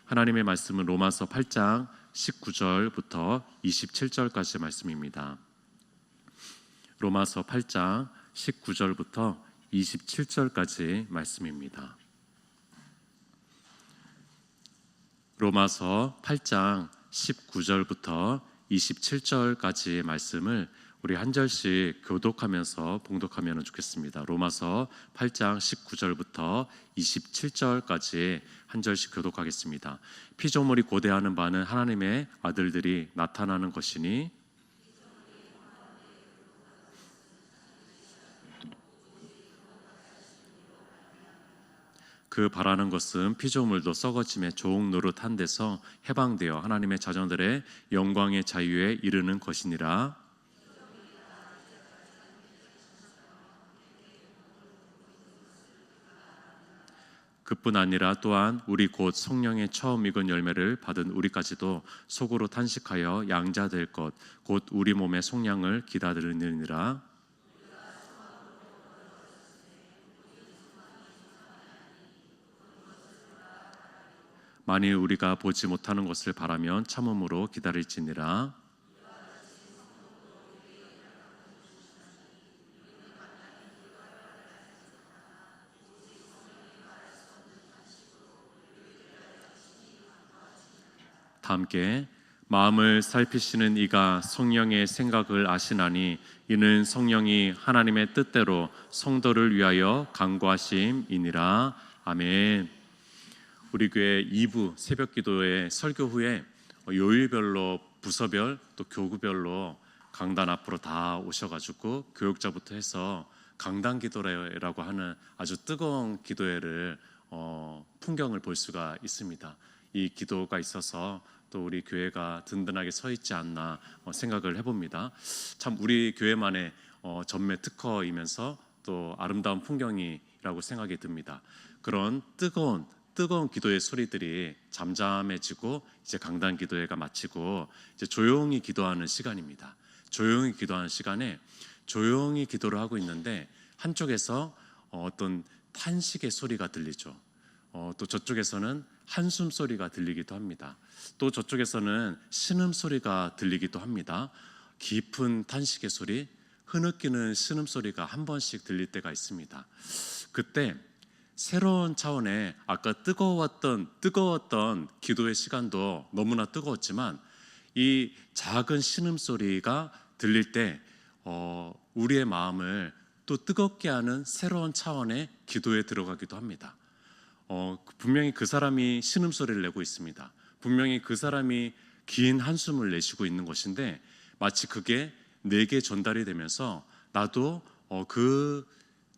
하나님의 말씀은 로마서 8장 19절부터 27절까지의 말씀입니다. 로마서 8장 19절부터 27절까지 말씀입니다. 로마서 8장 19절부터 27절까지의 말씀을 우리 한 절씩 교독하면서 봉독하면 좋겠습니다. 로마서 8장 19절부터 27절까지 한 절씩 교독하겠습니다. 피조물이 고대하는 바는 하나님의 아들들이 나타나는 것이니 그 바라는 것은 피조물도 썩어짐에 조옥 노릇한 데서 해방되어 하나님의 자녀들의 영광의 자유에 이르는 것이니라. 그뿐 아니라 또한 우리 곧 성령의 처음 익은 열매를 받은 우리까지도 속으로 탄식하여 양자될 것 곧 우리 몸의 속량을 기다리느니라. 만일 우리가 보지 못하는 것을 바라면 참음으로 기다릴지니라. 다 함께 마음을 살피시는 이가 성령의 생각을 아시나니 이는 성령이 하나님의 뜻대로 성도를 위하여 간구하심이니라. 아멘. 우리 교회 2부 새벽기도회 설교 후에 요일별로 부서별 또 교구별로 강단 앞으로 다 오셔가지고 교육자부터 해서 강단기도회라고 하는 아주 뜨거운 기도회를 풍경을 볼 수가 있습니다. 이 기도가 있어서 또 우리 교회가 든든하게 서 있지 않나 생각을 해봅니다. 참 우리 교회만의 전매 특허이면서 또 아름다운 풍경이라고 생각이 듭니다. 그런 뜨거운 기도의 소리들이 잠잠해지고 이제 강단 기도회가 마치고 이제 조용히 기도하는 시간입니다. 조용히 기도하는 시간에 조용히 기도를 하고 있는데 한쪽에서 어떤 탄식의 소리가 들리죠. 또 저쪽에서는 한숨 소리가 들리기도 합니다. 또 저쪽에서는 신음소리가 들리기도 합니다. 깊은 탄식의 소리, 흐느끼는 신음소리가 한 번씩 들릴 때가 있습니다. 그때 새로운 차원의 아까 뜨거웠던 기도의 시간도 너무나 뜨거웠지만 이 작은 신음소리가 들릴 때 우리의 마음을 또 뜨겁게 하는 새로운 차원의 기도에 들어가기도 합니다. 분명히 그 사람이 신음소리를 내고 있습니다. 분명히 그 사람이 긴 한숨을 내쉬고 있는 것인데 마치 그게 내게 전달이 되면서 나도 그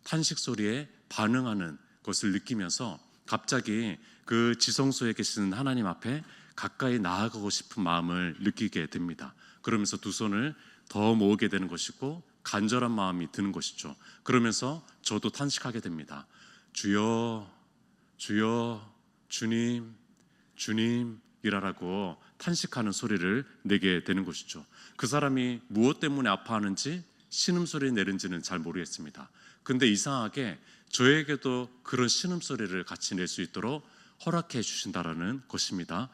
탄식 소리에 반응하는 것을 느끼면서 갑자기 그 지성소에 계시는 하나님 앞에 가까이 나아가고 싶은 마음을 느끼게 됩니다. 그러면서 두 손을 더 모으게 되는 것이고 간절한 마음이 드는 것이죠. 그러면서 저도 탄식하게 됩니다. 주여, 주여, 주님, 주님이라고 탄식하는 소리를 내게 되는 것이죠. 그 사람이 무엇 때문에 아파하는지 신음소리 내는지는 잘 모르겠습니다. 근데 이상하게 저에게도 그런 신음소리를 같이 낼 수 있도록 허락해 주신다라는 것입니다.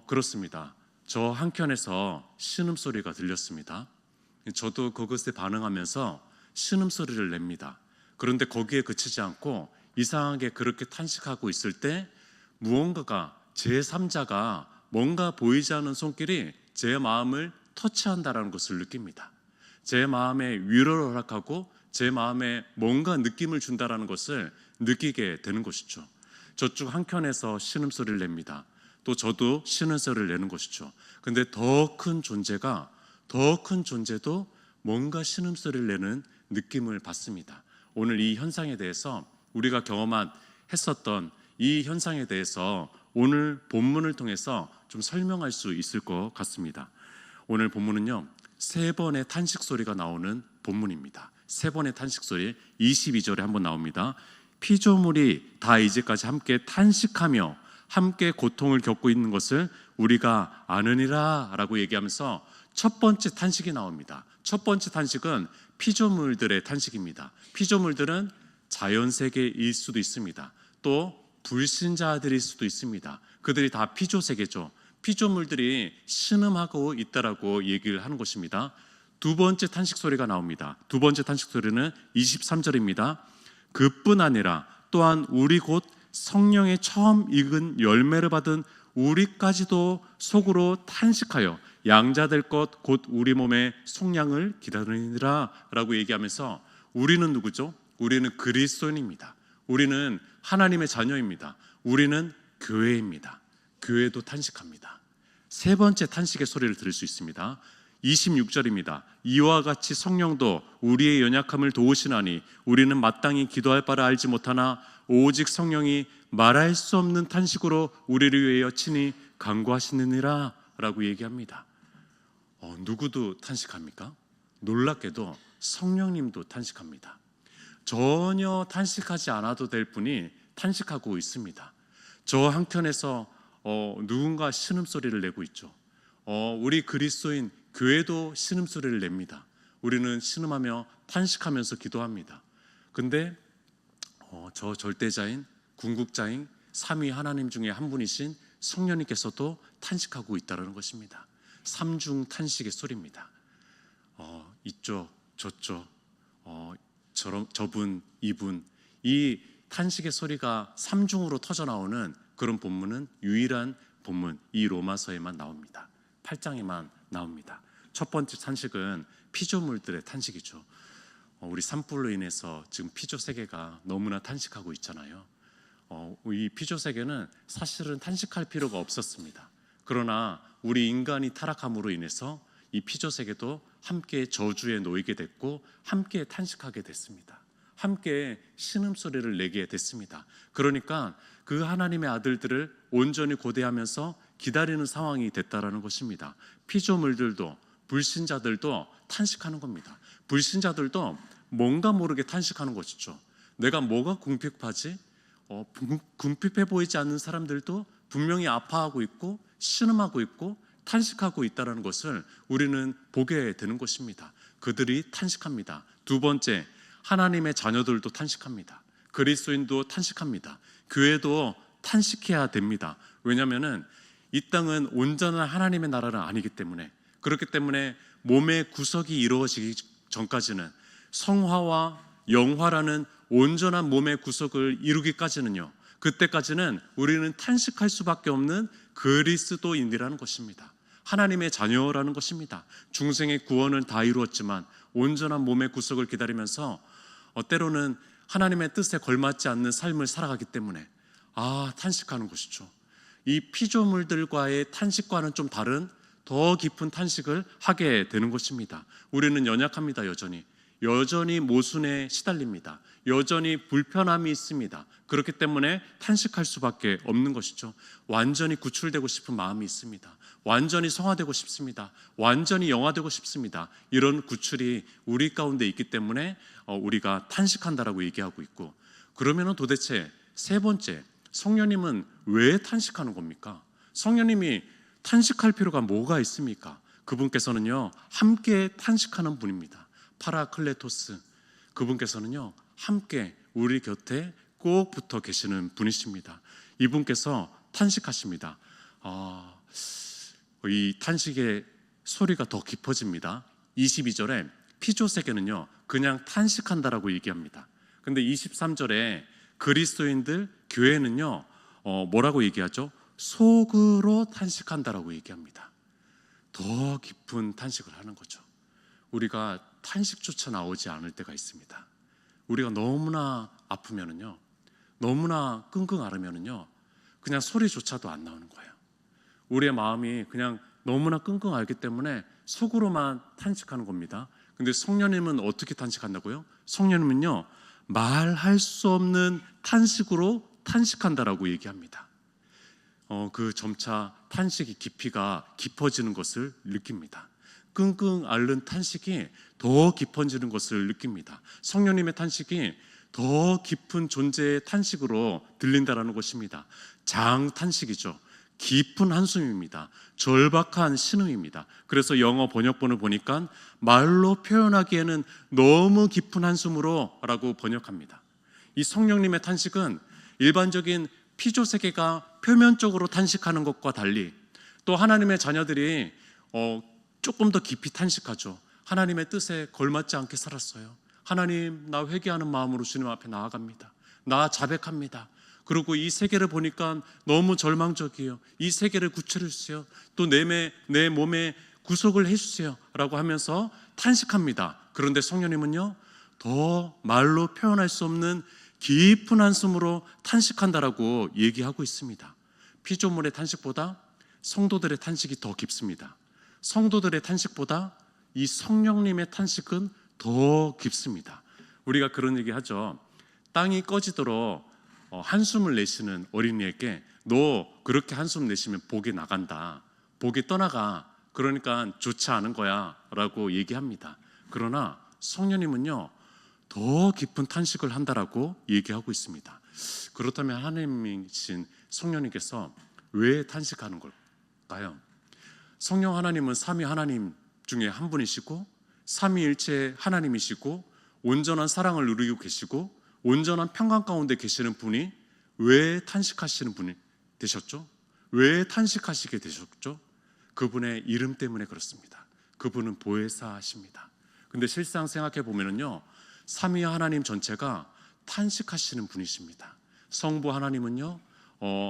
그렇습니다. 저 한켠에서 신음소리가 들렸습니다. 저도 그것에 반응하면서 신음소리를 냅니다. 그런데 거기에 그치지 않고 이상하게 그렇게 탄식하고 있을 때 무언가가 제3자가 뭔가 보이지 않는 손길이 제 마음을 터치한다라는 것을 느낍니다. 제 마음에 위로를 허락하고 제 마음에 뭔가 느낌을 준다라는 것을 느끼게 되는 것이죠. 저쪽 한켠에서 신음소리를 냅니다. 또 저도 신음소리를 내는 것이죠. 근데 더 큰 존재도 뭔가 신음소리를 내는 느낌을 받습니다. 오늘 이 현상에 대해서 우리가 했었던 이 현상에 대해서 오늘 본문을 통해서 좀 설명할 수 있을 것 같습니다. 오늘 본문은요 3번의 탄식 소리가 나오는 본문입니다. 3번의 탄식 소리 22절에 한번 나옵니다. 피조물이 다 이제까지 함께 탄식하며 함께 고통을 겪고 있는 것을 우리가 아느니라 라고 얘기하면서 첫 번째 탄식이 나옵니다. 첫 번째 탄식은 피조물들의 탄식입니다. 피조물들은 자연세계일 수도 있습니다. 또 불신자들일 수도 있습니다. 그들이 다 피조세계죠. 피조물들이 신음하고 있다라고 얘기를 하는 것입니다. 두 번째 탄식 소리가 나옵니다. 두 번째 탄식 소리는 23절입니다. 그뿐 아니라 또한 우리 곧 성령의 처음 익은 열매를 받은 우리까지도 속으로 탄식하여 양자될 것 곧 우리 몸의 속량을 기다리니라 라고 얘기하면서 우리는 누구죠? 우리는 그리스도인입니다. 우리는 하나님의 자녀입니다. 우리는 교회입니다. 교회도 탄식합니다. 세 번째 탄식의 소리를 들을 수 있습니다. 26절입니다. 이와 같이 성령도 우리의 연약함을 도우시나니 우리는 마땅히 기도할 바를 알지 못하나 오직 성령이 말할 수 없는 탄식으로 우리를 위하여 친히 간구하시느니라 라고 얘기합니다. 누구도 탄식합니까? 놀랍게도 성령님도 탄식합니다. 전혀 탄식하지 않아도 될 분이 탄식하고 있습니다. 저 한켠에서 누군가 신음소리를 내고 있죠. 우리 그리스도인 교회도 신음소리를 냅니다. 우리는 신음하며 탄식하면서 기도합니다. 근데 저 절대자인 궁극자인 삼위 하나님 중에 한 분이신 성령님께서도 탄식하고 있다는 것입니다. 삼중 탄식의 소리입니다. 이쪽 저쪽 저분 이분, 이 탄식의 소리가 삼중으로 터져 나오는 그런 본문은 유일한 본문, 이 로마서에만 나옵니다. 8장에만 나옵니다. 첫 번째 탄식은 피조물들의 탄식이죠. 우리 산불로 인해서 지금 피조 세계가 너무나 탄식하고 있잖아요. 이 피조 세계는 사실은 탄식할 필요가 없었습니다. 그러나 우리 인간이 타락함으로 인해서 이 피조 세계도 함께 저주에 놓이게 됐고 함께 탄식하게 됐습니다. 함께 신음소리를 내게 됐습니다. 그러니까 그 하나님의 아들들을 온전히 고대하면서 기다리는 상황이 됐다라는 것입니다. 피조물들도 불신자들도 탄식하는 겁니다. 불신자들도 뭔가 모르게 탄식하는 것이죠. 내가 뭐가 궁핍하지? 궁핍해 보이지 않는 사람들도 분명히 아파하고 있고 신음하고 있고 탄식하고 있다는 것을 우리는 보게 되는 것입니다. 그들이 탄식합니다. 두 번째, 하나님의 자녀들도 탄식합니다. 그리스도인도 탄식합니다. 교회도 탄식해야 됩니다. 왜냐하면 이 땅은 온전한 하나님의 나라는 아니기 때문에, 그렇기 때문에 몸의 구속이 이루어지기 전까지는, 성화와 영화라는 온전한 몸의 구속을 이루기까지는요, 그때까지는 우리는 탄식할 수밖에 없는 그리스도인이라는 것입니다. 하나님의 자녀라는 것입니다. 중생의 구원은 다 이루었지만 온전한 몸의 구속을 기다리면서 때로는 하나님의 뜻에 걸맞지 않는 삶을 살아가기 때문에 탄식하는 것이죠. 이 피조물들과의 탄식과는 좀 다른 더 깊은 탄식을 하게 되는 것입니다. 우리는 연약합니다. 여전히 모순에 시달립니다. 여전히 불편함이 있습니다. 그렇기 때문에 탄식할 수밖에 없는 것이죠. 완전히 구출되고 싶은 마음이 있습니다. 완전히 성화되고 싶습니다. 완전히 영화되고 싶습니다. 이런 구출이 우리 가운데 있기 때문에 우리가 탄식한다라고 얘기하고 있고, 그러면 도대체 세 번째, 성령님은 왜 탄식하는 겁니까? 성령님이 탄식할 필요가 뭐가 있습니까? 그분께서는요, 함께 탄식하는 분입니다. 파라클레토스, 그분께서는요, 함께 우리 곁에 꼭 붙어 계시는 분이십니다. 이분께서 탄식하십니다. 이 탄식의 소리가 더 깊어집니다. 22절에 피조세계는요, 그냥 탄식한다라고 얘기합니다. 근데 23절에 그리스도인들, 교회는요, 뭐라고 얘기하죠? 속으로 탄식한다라고 얘기합니다. 더 깊은 탄식을 하는 거죠. 우리가 탄식조차 나오지 않을 때가 있습니다. 우리가 너무나 아프면은요, 너무나 끙끙 앓으면은요, 그냥 소리조차도 안 나오는 거예요. 우리의 마음이 그냥 너무나 끙끙 앓기 때문에 속으로만 탄식하는 겁니다. 근데 성령님은 어떻게 탄식한다고요? 성령님은요, 말할 수 없는 탄식으로 탄식한다라고 얘기합니다. 그 점차 탄식의 깊이가 깊어지는 것을 느낍니다. 끙끙 앓는 탄식이 더 깊어지는 것을 느낍니다. 성령님의 탄식이 더 깊은 존재의 탄식으로 들린다라는 것입니다. 장탄식이죠. 깊은 한숨입니다. 절박한 신음입니다. 그래서 영어 번역본을 보니까 말로 표현하기에는 너무 깊은 한숨으로 라고 번역합니다. 이 성령님의 탄식은 일반적인 피조 세계가 표면적으로 탄식하는 것과 달리 또 하나님의 자녀들이 조금 더 깊이 탄식하죠. 하나님의 뜻에 걸맞지 않게 살았어요. 하나님, 나 회개하는 마음으로 주님 앞에 나아갑니다. 나 자백합니다. 그리고 이 세계를 보니까 너무 절망적이에요. 이 세계를 구출해 주세요. 또 내 몸에 구속을 해주세요 라고 하면서 탄식합니다. 그런데 성령님은요, 더 말로 표현할 수 없는 깊은 한숨으로 탄식한다라고 얘기하고 있습니다. 피조물의 탄식보다 성도들의 탄식이 더 깊습니다. 성도들의 탄식보다 이 성령님의 탄식은 더 깊습니다. 우리가 그런 얘기 하죠. 땅이 꺼지도록 한숨을 내쉬는 어린이에게 너 그렇게 한숨 내쉬면 복이 나간다, 복이 떠나가, 그러니까 좋지 않은 거야 라고 얘기합니다. 그러나 성령님은요, 더 깊은 탄식을 한다라고 얘기하고 있습니다. 그렇다면 하나님이신 성령님께서 왜 탄식하는 걸까요? 성령 하나님은 삼위 하나님 중에 한 분이시고 삼위일체 하나님이시고 온전한 사랑을 누리고 계시고 온전한 평강 가운데 계시는 분이 왜 탄식하시는 분이 되셨죠? 왜 탄식하시게 되셨죠? 그분의 이름 때문에 그렇습니다. 그분은 보혜사십니다. 근데 실상 생각해 보면은요, 삼위 하나님 전체가 탄식하시는 분이십니다. 성부 하나님은요,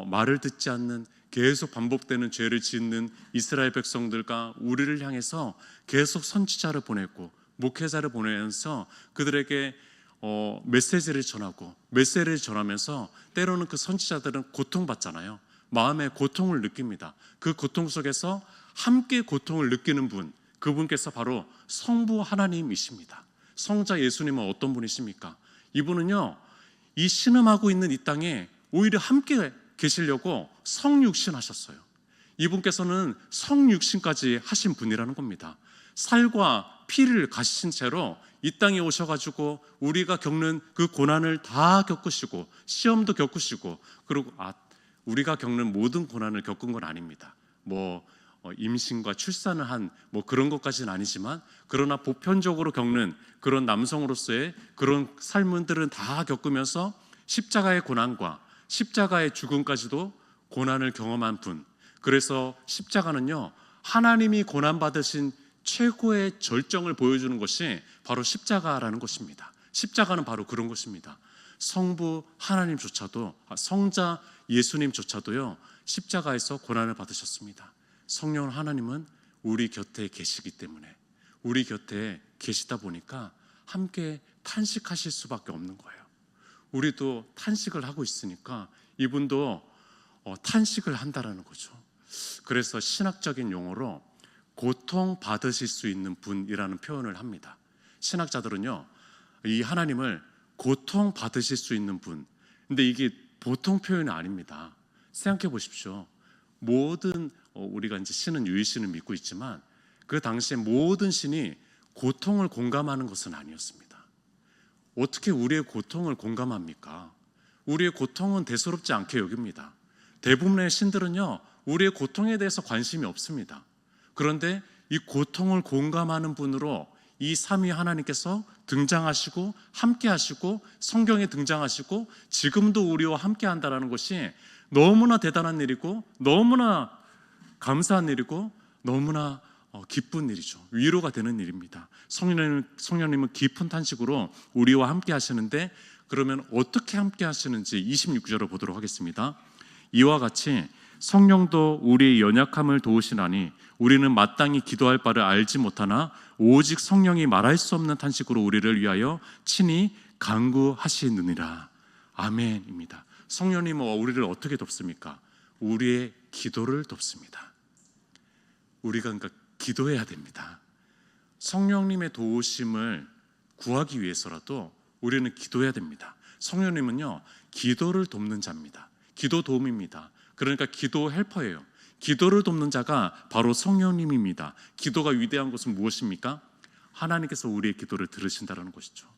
말을 듣지 않는 계속 반복되는 죄를 짓는 이스라엘 백성들과 우리를 향해서 계속 선지자를 보냈고 목회자를 보내면서 그들에게 메시지를 전하고 메시지를 전하면서 때로는 그 선지자들은 고통받잖아요. 마음의 고통을 느낍니다. 그 고통 속에서 함께 고통을 느끼는 분, 그분께서 바로 성부 하나님이십니다. 성자 예수님은 어떤 분이십니까? 이분은요, 이 신음하고 있는 이 땅에 오히려 함께 계시려고 성육신 하셨어요. 이분께서는 성육신까지 하신 분이라는 겁니다. 살과 피를 가지신 채로 이 땅에 오셔가지고 우리가 겪는 그 고난을 다 겪으시고 시험도 겪으시고, 그리고 우리가 겪는 모든 고난을 겪은 건 아닙니다. 임신과 출산을 한 그런 것까지는 아니지만, 그러나 보편적으로 겪는 그런 남성으로서의 그런 삶들은 다 겪으면서 십자가의 고난과 십자가의 죽음까지도 고난을 경험한 분. 그래서 십자가는요, 하나님이 고난받으신 최고의 절정을 보여주는 것이 바로 십자가라는 것입니다. 십자가는 바로 그런 것입니다. 성부 하나님조차도, 성자 예수님조차도요, 십자가에서 고난을 받으셨습니다. 성령 하나님은 우리 곁에 계시기 때문에, 우리 곁에 계시다 보니까 함께 탄식하실 수밖에 없는 거예요. 우리도 탄식을 하고 있으니까 이분도 탄식을 한다라는 거죠. 그래서 신학적인 용어로 고통 받으실 수 있는 분이라는 표현을 합니다. 신학자들은요, 이 하나님을 고통 받으실 수 있는 분, 근데 이게 보통 표현이 아닙니다. 생각해 보십시오. 모든 우리가 이제 신은 유일신을 믿고 있지만 그 당시에 모든 신이 고통을 공감하는 것은 아니었습니다. 어떻게 우리의 고통을 공감합니까? 우리의 고통은 대수롭지 않게 여깁니다. 대부분의 신들은요, 우리의 고통에 대해서 관심이 없습니다. 그런데 이 고통을 공감하는 분으로 이 삼위 하나님께서 등장하시고 함께 하시고 성경에 등장하시고 지금도 우리와 함께 한다는 것이 너무나 대단한 일이고 너무나 감사한 일이고 너무나 기쁜 일이죠. 위로가 되는 일입니다. 성령님은 깊은 탄식으로 우리와 함께 하시는데, 그러면 어떻게 함께 하시는지 26절을 보도록 하겠습니다. 이와 같이 성령도 우리의 연약함을 도우시나니 우리는 마땅히 기도할 바를 알지 못하나 오직 성령이 말할 수 없는 탄식으로 우리를 위하여 친히 간구하시느니라. 아멘입니다. 성령님은 우리를 어떻게 돕습니까? 우리의 기도를 돕습니다. 우리가 그러니까 기도해야 됩니다. 성령님의 도우심을 구하기 위해서라도 우리는 기도해야 됩니다. 성령님은요, 기도를 돕는 자입니다. 기도 도움입니다. 그러니까 기도 헬퍼예요. 기도를 돕는 자가 바로 성령님입니다. 기도가 위대한 것은 무엇입니까? 하나님께서 우리의 기도를 들으신다는 것이죠.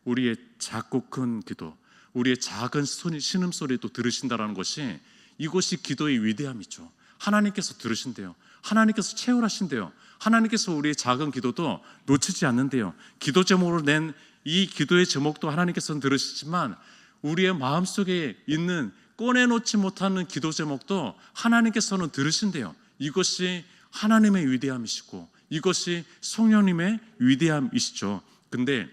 우리의 작고 큰 기도, 우리의 작은 신음소리도 들으신다는 것이, 이것이 기도의 위대함이죠. 하나님께서 들으신대요. 하나님께서 체험하신대요. 하나님께서 우리의 작은 기도도 놓치지 않는데요. 기도 제목으로 낸 이 기도의 제목도 하나님께서는 들으시지만 우리의 마음속에 있는 꺼내놓지 못하는 기도 제목도 하나님께서는 들으신대요. 이것이 하나님의 위대함이시고 이것이 성령님의 위대함이시죠. 근데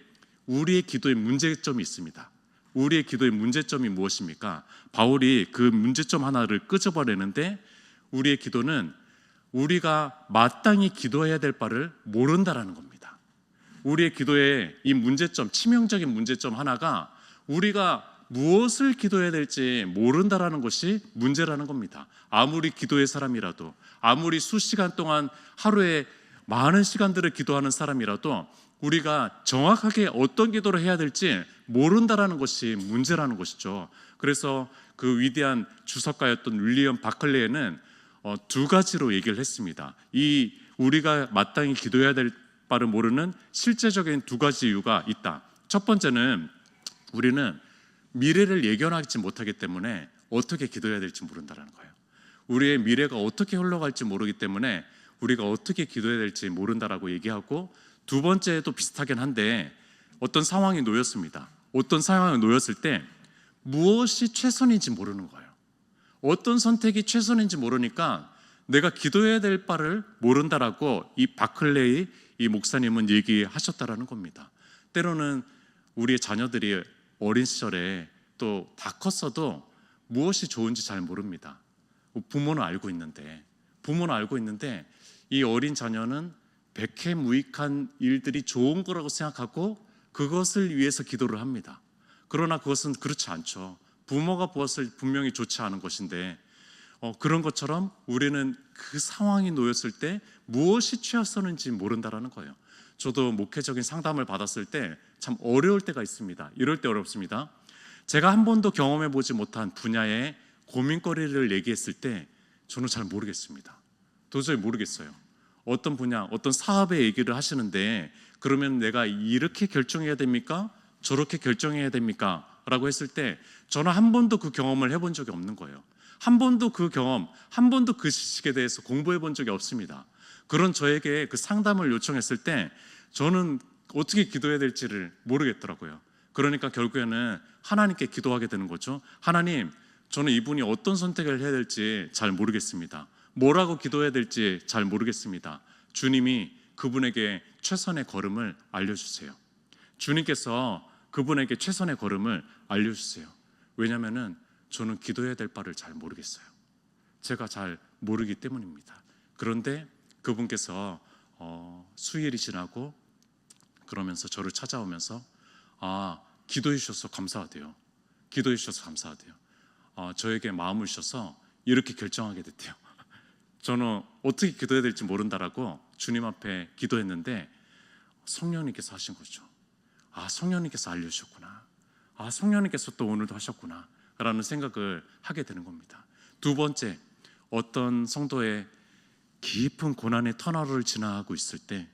우리의 기도에 문제점이 있습니다. 우리의 기도의 문제점이 무엇입니까? 바울이 그 문제점 하나를 끄집어내는데 우리의 기도는 우리가 마땅히 기도해야 될 바를 모른다라는 겁니다. 우리의 기도의 이 문제점, 치명적인 문제점 하나가 우리가 무엇을 기도해야 될지 모른다라는 것이 문제라는 겁니다. 아무리 기도의 사람이라도, 아무리 수시간 동안 하루에 많은 시간들을 기도하는 사람이라도 우리가 정확하게 어떤 기도를 해야 될지 모른다라는 것이 문제라는 것이죠. 그래서 그 위대한 주석가였던 윌리엄 바클레이는 두 가지로 얘기를 했습니다. 이 우리가 마땅히 기도해야 될 바를 모르는 실제적인 두 가지 이유가 있다. 첫 번째는 우리는 미래를 예견하지 못하기 때문에 어떻게 기도해야 될지 모른다는 거예요. 우리의 미래가 어떻게 흘러갈지 모르기 때문에 우리가 어떻게 기도해야 될지 모른다라고 얘기하고, 두 번째도 비슷하긴 한데 어떤 상황이 놓였습니다. 어떤 상황에 놓였을 때 무엇이 최선인지 모르는 거예요. 어떤 선택이 최선인지 모르니까 내가 기도해야 될 바를 모른다라고 이 바클레이 이 목사님은 얘기하셨다라는 겁니다. 때로는 우리의 자녀들이 어린 시절에 또 다 컸어도 무엇이 좋은지 잘 모릅니다. 부모는 알고 있는데 이 어린 자녀는 백해무익한 일들이 좋은 거라고 생각하고 그것을 위해서 기도를 합니다. 그러나 그것은 그렇지 않죠. 부모가 보았을 분명히 좋지 않은 것인데 그런 것처럼 우리는 그 상황이 놓였을 때 무엇이 최선인지 모른다라는 거예요. 저도 목회적인 상담을 받았을 때 참 어려울 때가 있습니다. 이럴 때 어렵습니다. 제가 한 번도 경험해 보지 못한 분야의 고민거리를 얘기했을 때 저는 잘 모르겠습니다. 도저히 모르겠어요. 어떤 분야, 어떤 사업의 얘기를 하시는데 그러면 내가 이렇게 결정해야 됩니까? 저렇게 결정해야 됩니까? 라고 했을 때 저는 한 번도 그 경험을 해본 적이 없는 거예요. 한 번도 그 지식에 대해서 공부해 본 적이 없습니다. 그런 저에게 그 상담을 요청했을 때 저는 어떻게 기도해야 될지를 모르겠더라고요. 그러니까 결국에는 하나님께 기도하게 되는 거죠. 하나님, 저는 이분이 어떤 선택을 해야 될지 잘 모르겠습니다. 뭐라고 기도해야 될지 잘 모르겠습니다. 주님이 그분에게 최선의 걸음을 알려주세요. 주님께서 그분에게 최선의 걸음을 알려주세요. 왜냐하면 저는 기도해야 될 바를 잘 모르겠어요. 제가 잘 모르기 때문입니다. 그런데 그분께서 수일이 지나고 그러면서 저를 찾아오면서 기도해 주셔서 감사하대요. 기도해 주셔서 감사하대요. 저에게 마음을 주셔서 이렇게 결정하게 됐대요. 저는 어떻게 기도해야 될지 모른다라고 주님 앞에 기도했는데 성령님께서 하신 거죠. 성령님께서 알려주셨구나. 성령님께서 또 오늘도 하셨구나 라는 생각을 하게 되는 겁니다. 두 번째, 어떤 성도의 깊은 고난의 터널을 지나가고 있을 때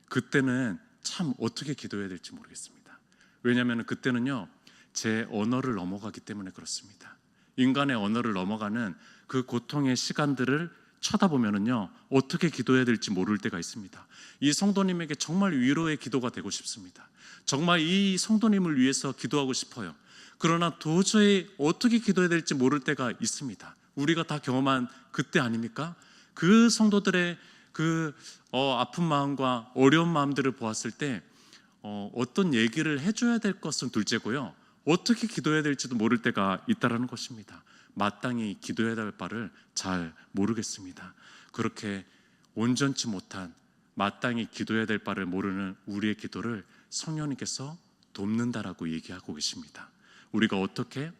그때는 참 어떻게 기도해야 될지 모르겠습니다. 왜냐하면 그때는요 제 언어를 넘어가기 때문에 그렇습니다. 인간의 언어를 넘어가는 그 고통의 시간들을 쳐다보면은요 어떻게 기도해야 될지 모를 때가 있습니다. 이 성도님에게 정말 위로의 기도가 되고 싶습니다. 정말 이 성도님을 위해서 기도하고 싶어요. 그러나 도저히 어떻게 기도해야 될지 모를 때가 있습니다. 우리가 다 경험한 그때 아닙니까? 그 성도들의 그 아픈 마음과 어려운 마음들을 보았을 때 어떤 얘기를 해줘야 될 것은 둘째고요, 어떻게 기도해야 될지도 모를 때가 있다라는 것입니다. 마땅히 기도해야 될 바를 잘 모르겠습니다. 그렇게 온전치 못한 마땅히 기도해야 될 바를 모르는 우리의 기도를 성령님께서 돕는다라고 얘기하고 계십니다. 우리가 어떻게,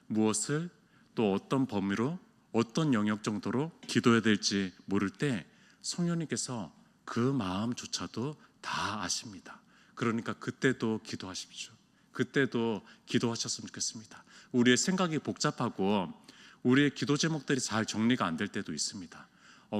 무엇을, 또 어떤 범위로, 어떤 영역 정도로 기도해야 될지 모를 때 성령님께서 그 마음조차도 다 아십니다. 그러니까 그때도 기도하십시오. 그때도 기도하셨으면 좋겠습니다. 우리의 생각이 복잡하고 우리의 기도 제목들이 잘 정리가 안 될 때도 있습니다.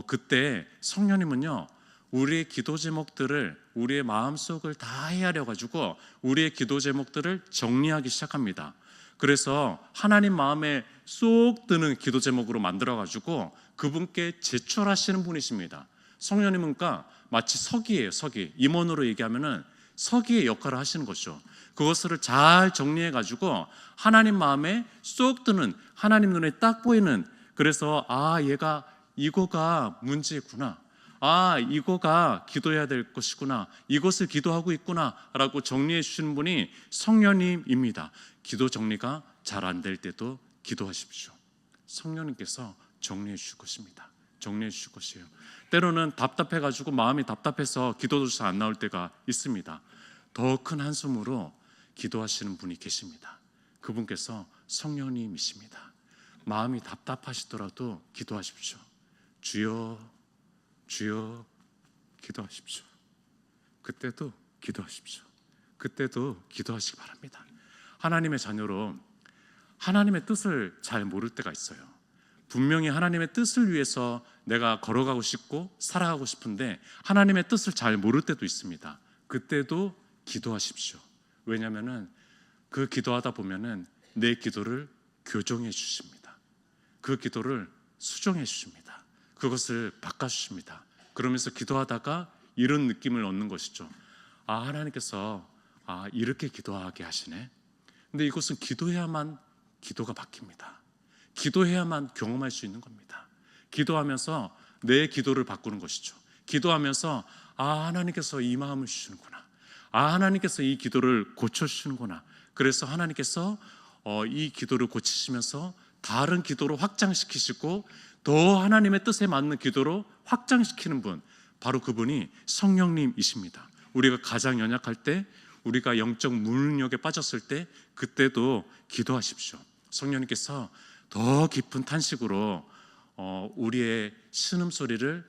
그때 성령님은요 우리의 기도 제목들을, 우리의 마음속을 다 헤아려 가지고 우리의 기도 제목들을 정리하기 시작합니다. 그래서 하나님 마음에 쏙 드는 기도 제목으로 만들어 가지고 그분께 제출하시는 분이십니다. 성령님은 그러니까 마치 서기예요. 서기. 임원으로 얘기하면은 서기의 역할을 하시는 거죠. 그것을 잘 정리해 가지고 하나님 마음에 쏙 드는, 하나님 눈에 딱 보이는, 그래서 얘가 이거가 문제구나, 이거가 기도해야 될 것이구나, 이것을 기도하고 있구나 라고 정리해 주시는 분이 성령님입니다. 기도 정리가 잘 안 될 때도 기도하십시오. 성령님께서 정리해 주실 것입니다. 정리해 주실 것이에요. 때로는 답답해가지고 마음이 답답해서 기도도 잘 안 나올 때가 있습니다. 더 큰 한숨으로 기도하시는 분이 계십니다. 그분께서 성령님이십니다. 마음이 답답하시더라도 기도하십시오. 주여, 주여, 기도하십시오. 그때도 기도하십시오. 그때도 기도하시기 바랍니다. 하나님의 자녀로 하나님의 뜻을 잘 모를 때가 있어요. 분명히 하나님의 뜻을 위해서 내가 걸어가고 싶고 살아가고 싶은데 하나님의 뜻을 잘 모를 때도 있습니다. 그때도 기도하십시오. 왜냐하면 그 기도하다 보면은 내 기도를 교정해 주십니다. 그 기도를 수정해 주십니다. 그것을 바꿔주십니다. 그러면서 기도하다가 이런 느낌을 얻는 것이죠. 하나님께서 이렇게 기도하게 하시네. 근데 이것은 기도해야만 기도가 바뀝니다. 기도해야만 경험할 수 있는 겁니다. 기도하면서 내 기도를 바꾸는 것이죠. 기도하면서 하나님께서 이 마음을 주시는구나, 하나님께서 이 기도를 고쳐주시는구나. 그래서 하나님께서 이 기도를 고치시면서 다른 기도로 확장시키시고 더 하나님의 뜻에 맞는 기도로 확장시키는 분, 바로 그분이 성령님이십니다. 우리가 가장 연약할 때, 우리가 영적 무능력에 빠졌을 때, 그때도 기도하십시오. 성령님께서 더 깊은 탄식으로 우리의 신음소리를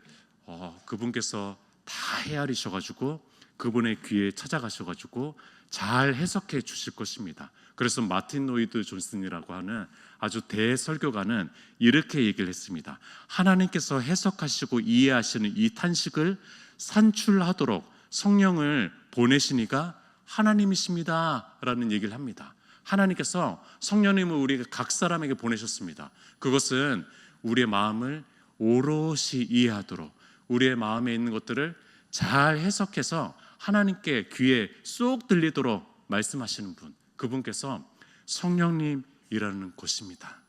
그분께서 다 헤아리셔가지고 그분의 귀에 찾아가셔가지고 잘 해석해 주실 것입니다. 그래서 마틴 로이드 존슨이라고 하는 아주 대설교가는 이렇게 얘기를 했습니다. 하나님께서 해석하시고 이해하시는 이 탄식을 산출하도록 성령을 보내시니가 하나님이십니다 라는 얘기를 합니다. 하나님께서 성령님을 우리가 각 사람에게 보내셨습니다. 그것은 우리의 마음을 오롯이 이해하도록, 우리의 마음에 있는 것들을 잘 해석해서 하나님께 귀에 쏙 들리도록 말씀하시는 분, 그분께서 성령님이라는 것입니다.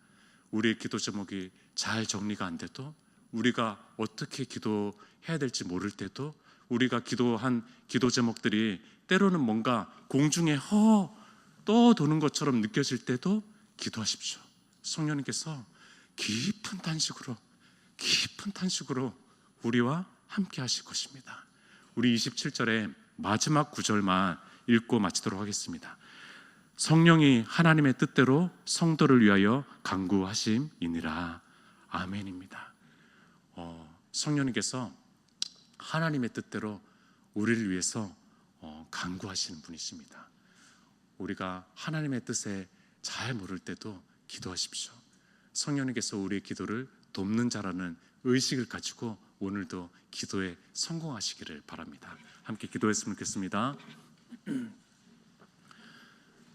우리의 기도 제목이 잘 정리가 안 돼도, 우리가 어떻게 기도해야 될지 모를 때도, 우리가 기도한 기도 제목들이 때로는 뭔가 공중에 떠도는 것처럼 느껴질 때도 기도하십시오. 성령님께서 깊은 탄식으로 우리와 함께 하실 것입니다. 우리 27절에 마지막 구절만 읽고 마치도록 하겠습니다. 성령이 하나님의 뜻대로 성도를 위하여 간구하심이니라. 아멘입니다. 성령님께서 하나님의 뜻대로 우리를 위해서 간구하시는 분이십니다. 우리가 하나님의 뜻에 잘 모를 때도 기도하십시오. 성령님께서 우리의 기도를 돕는 자라는 의식을 가지고 오늘도 기도에 성공하시기를 바랍니다. 함께 기도했으면 좋겠습니다.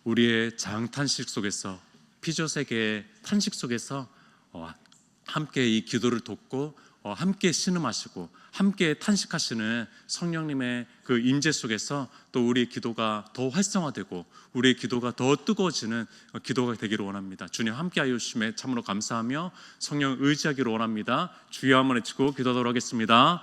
우리의 장탄식 속에서, 피조세계의 탄식 속에서 함께 이 기도를 돕고 함께 신음하시고 함께 탄식하시는 성령님의 그 임재 속에서 또 우리의 기도가 더 활성화되고 우리의 기도가 더 뜨거워지는 기도가 되기를 원합니다. 주님 함께하여 주심에 참으로 감사하며 성령 의지하기를 원합니다. 주여 한번 외치고 기도하도록 하겠습니다.